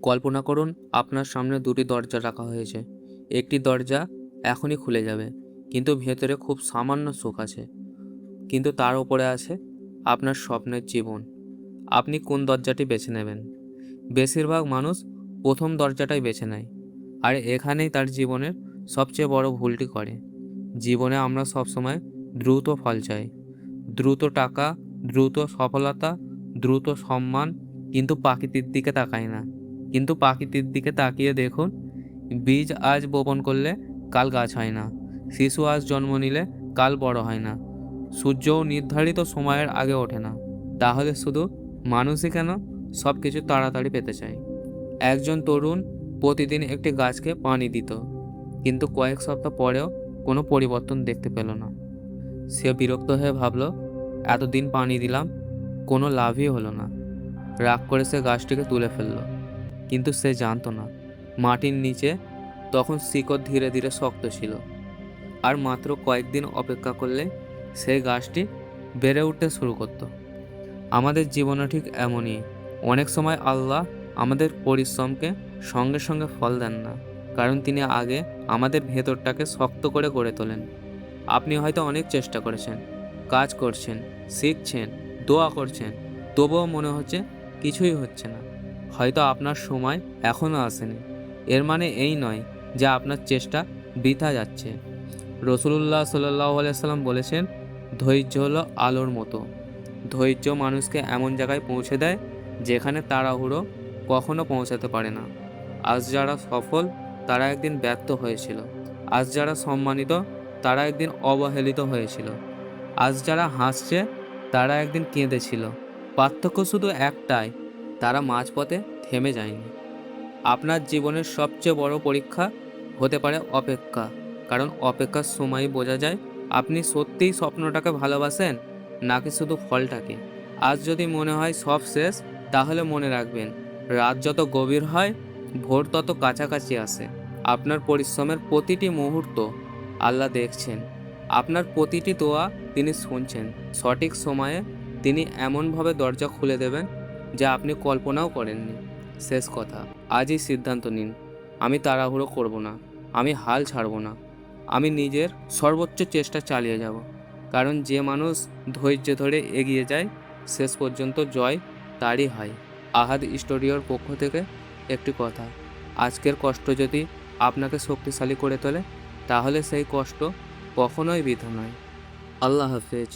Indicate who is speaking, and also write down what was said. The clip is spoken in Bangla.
Speaker 1: কল্পনা করুন আপনার সামনে দুটি দরজা রাখা হয়েছে। একটি দরজা এখনই খুলে যাবে, কিন্তু ভেতরে খুব সামান্য সুখ আছে। কিন্তু তার উপরে আছে আপনার স্বপ্নের জীবন। আপনি কোন দরজাটি বেছে নেবেন? বেশিরভাগ মানুষ প্রথম দরজাটাই বেছে নেয়, আর এখানেই তার জীবনের সবচেয়ে বড় ভুলটি করে। জীবনে আমরা সবসময় দ্রুত ফল চাই, দ্রুত টাকা, দ্রুত সফলতা, দ্রুত সম্মান, কিন্তু প্রকৃতির দিকে তাকাই না। কিন্তু প্রকৃতির দিকে তাকিয়ে দেখুন, বীজ আজ বপন করলে কাল গাছ হয় না, শিশু আজ জন্ম নিলে কাল বড় হয় না, সূর্যও নির্ধারিত সময়ের আগে ওঠে না। তাহলে শুধু মানুষই কেন, সব কিছু তাড়াতাড়ি পেতে চায়। একজন তরুণ প্রতিদিন একটি গাছকে পানি দিত, কিন্তু কয়েক সপ্তাহ পরেও কোনো পরিবর্তন দেখতে পেল না। সে বিরক্ত হয়ে ভাবল, এতদিন পানি দিলাম, কোনো লাভই হলো না। রাগ করে সে গাছটিকে তুলে ফেলল। কিন্তু সে জানতো না, মাটির নিচে তখন শিকড় ধীরে ধীরে শক্ত ছিল, আর মাত্র কয়েকদিন অপেক্ষা করলে সেই গাছটি বেড়ে উঠতে শুরু করত। আমাদের জীবনে ঠিক এমনই। অনেক সময় আল্লাহ আমাদের পরিশ্রমকে সঙ্গে সঙ্গে ফল দেন না, কারণ তিনি আগে আমাদের ভেতরটাকে শক্ত করে গড়ে তোলেন। আপনি হয়তো অনেক চেষ্টা করেছেন, কাজ করছেন, শিখছেন, দোয়া করছেন, তবুও মনে হচ্ছে কিছুই হচ্ছে না। হয়তো আপনার সময় এখনও আসেনি। এর মানে এই নয় যে আপনার চেষ্টা বৃথা যাচ্ছে। রাসূলুল্লাহ সাল্লাল্লাহু আলাইহি সাল্লাম বলেছেন, ধৈর্য হলো আলোর মতো। ধৈর্য মানুষকে এমন জায়গায় পৌঁছে দেয় যেখানে তাড়াহুড়ো কখনো পৌঁছাতে পারে না। আজ যারা সফল তারা একদিন ব্যর্থ হয়েছিল। আজ যারা সম্মানিত তারা একদিন অবহেলিত হয়েছিল। আজ যারা হাসছে তারা একদিন কেঁদেছিল। পার্থক্য শুধু একটাই, তারা মাঝপথে থেমে যায়নি। আপনার জীবনের সবচেয়ে বড় পরীক্ষা হতে পারে অপেক্ষা, কারণ অপেক্ষার সময়ই বোঝা যায় আপনি সত্যিই স্বপ্নটাকে ভালোবাসেন নাকি শুধু ফলটাকে। আজ যদি মনে হয় সব শেষ, তাহলে মনে রাখবেন, রাত যত গভীর হয় ভোর তত কাছাকাছি আসে। আপনার পরিশ্রমের প্রতিটি মুহূর্ত আল্লাহ দেখছেন, আপনার প্রতিটি দোয়া তিনি শুনছেন। সঠিক সময়ে তিনি এমনভাবে দরজা খুলে দেবেন যা আপনি কল্পনাও করেননি। শেষ কথা, আজই সিদ্ধান্ত নিন, আমি তাড়াহুড়ো করব না, আমি হাল ছাড়ব না, আমি নিজের সর্বোচ্চ চেষ্টা চালিয়ে যাব। কারণ যে মানুষ ধৈর্য ধরে এগিয়ে যায় শেষ পর্যন্ত জয় তারই হয়। আহাদ স্টুডিওর পক্ষ থেকে একটি কথা, আজকের কষ্ট যদি আপনাকে শক্তিশালী করে তোলে, তাহলে সেই কষ্ট কখনোই বৃথা নয়। আল্লাহ হাফেজ।